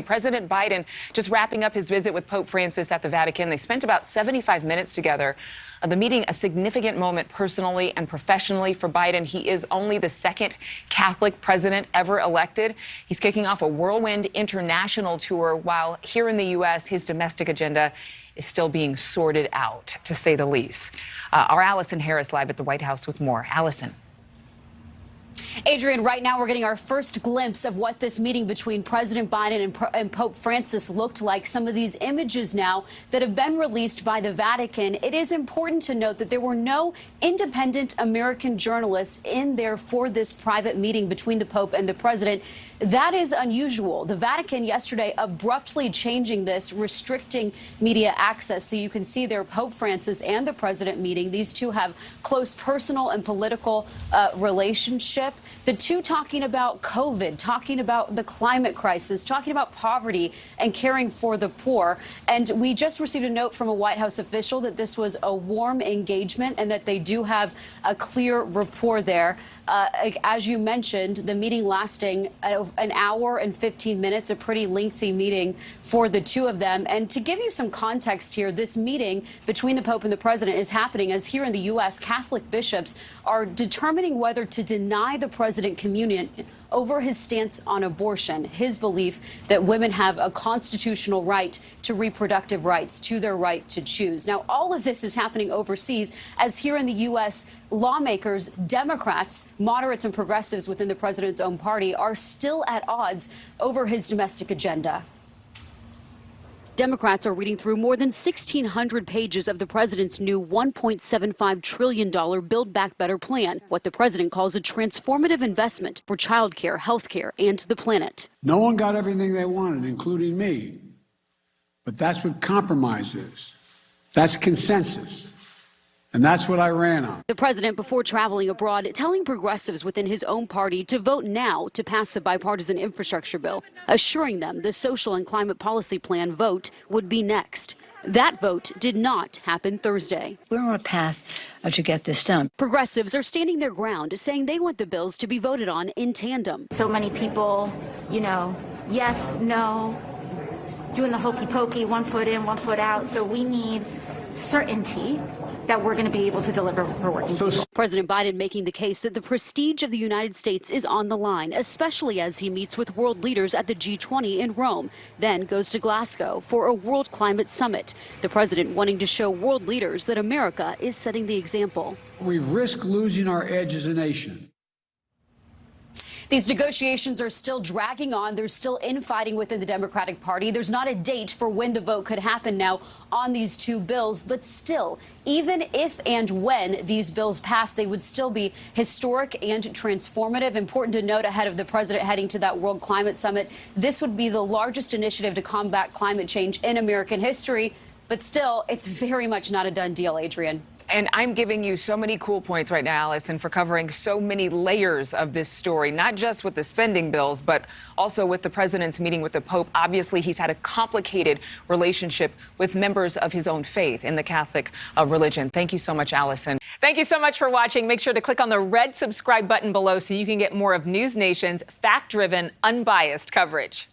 President Biden just wrapping up his visit with Pope Francis at the Vatican. They spent about 75 minutes together. The meeting, a significant moment personally and professionally for Biden. He is only the second Catholic president ever elected. He's kicking off a whirlwind international tour, while here in the U.S., his domestic agenda is still being sorted out, to say the least. Our Allison Harris live at the White House with more. Allison. Adrian, right now we're getting our first glimpse of what this meeting between President Biden and Pope Francis looked like. Some of these images now that have been released by the Vatican. It is important to note that there were no independent American journalists in there for this private meeting between the Pope and the President. That is unusual. The Vatican yesterday abruptly changing this, restricting media access. So you can see there Pope Francis and the President meeting. These two have close personal and political relationship. The two talking about COVID, talking about the climate crisis, talking about poverty and caring for the poor. And we just received a note from a White House official that this was a warm engagement and that they do have a clear rapport there. As you mentioned, the meeting lasting an hour and 15 minutes, a pretty lengthy meeting for the two of them. And to give you some context here, this meeting between the Pope and the President is happening as here in the U.S., Catholic bishops are determining whether to deny the President communion over his stance on abortion, his belief that women have a constitutional right to reproductive rights, to their right to choose. Now, all of this is happening overseas as here in the U.S., lawmakers, Democrats, moderates and progressives within the president's own party are still at odds over his domestic agenda. Democrats are reading through more than 1,600 pages of the president's new $1.75 trillion Build Back Better plan, what the president calls a transformative investment for childcare, healthcare, and the planet. No one got everything they wanted, including me. But that's what compromise is. That's consensus. And that's what I ran on. The president, before traveling abroad, telling progressives within his own party to vote now to pass the bipartisan infrastructure bill, assuring them the social and climate policy plan vote would be next. That vote did not happen Thursday. We're on a path to get this done. Progressives are standing their ground, saying they want the bills to be voted on in tandem. So many people, yes, no, doing the hokey pokey, 1 foot in, 1 foot out. So we need certainty that we're going to be able to deliver for working people. President Biden making the case that the prestige of the United States is on the line, especially as he meets with world leaders at the G20 in Rome, then goes to Glasgow for a world climate summit. The president wanting to show world leaders that America is setting the example. We risk losing our edge as a nation. These negotiations are still dragging on. There's still infighting within the Democratic Party. There's not a date for when the vote could happen now on these two bills. But still, even if and when these bills pass, they would still be historic and transformative. Important to note ahead of the president heading to that World Climate Summit, this would be the largest initiative to combat climate change in American history. But still, it's very much not a done deal, Adrian. And I'm giving you so many cool points right now, Allison, for covering so many layers of this story, not just with the spending bills, but also with the president's meeting with the Pope. Obviously, he's had a complicated relationship with members of his own faith in the Catholic religion. Thank you so much, Allison. Thank you so much for watching. Make sure to click on the red subscribe button below so you can get more of NewsNation's fact-driven, unbiased coverage.